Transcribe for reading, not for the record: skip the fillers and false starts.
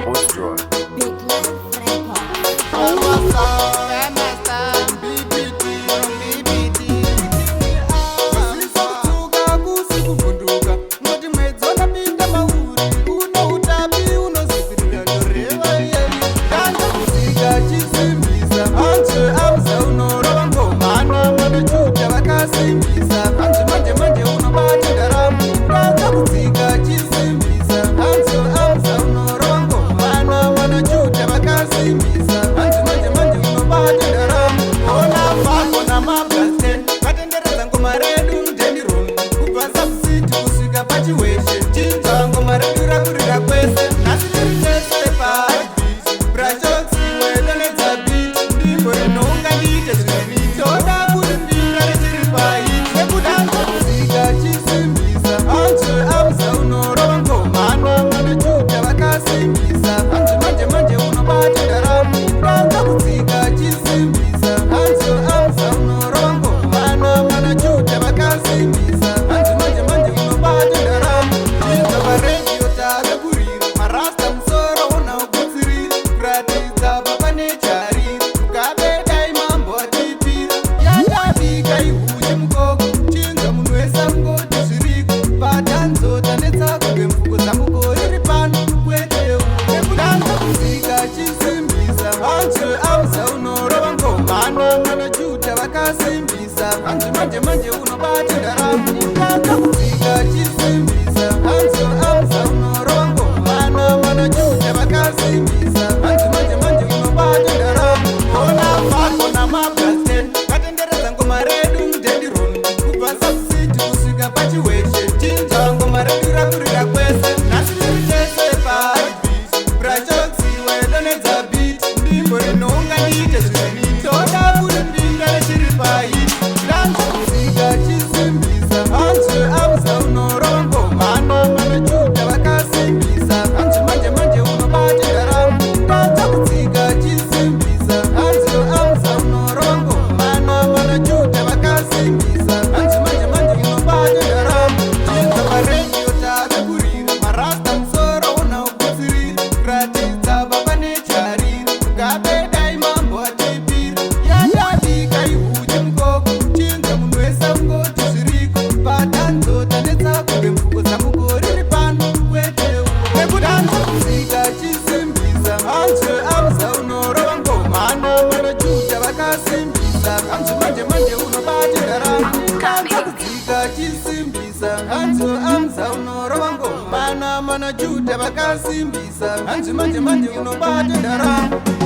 Ostroy. Big Love Records. Manje unobati ndaramo kaka kutsika chisimbisa anzo amza unorongo mana juja vakasimbisa manje unobati ndaramo ona fako na maplasten katenderedza ngoma redu mudendironi kubva subsidi kusvika pachiweshe chinja ngoma redu rakurira kwese nhasi tiri tese pabit brachotsiwe donedza bit ndimbo rinounganite zveni toda kuti ndinda rechiri paiti manje unobati ndaramo chisimbisa hanzo amza unorova ngoma mana juta vakasimbisa hanzi manje unobati ndaramo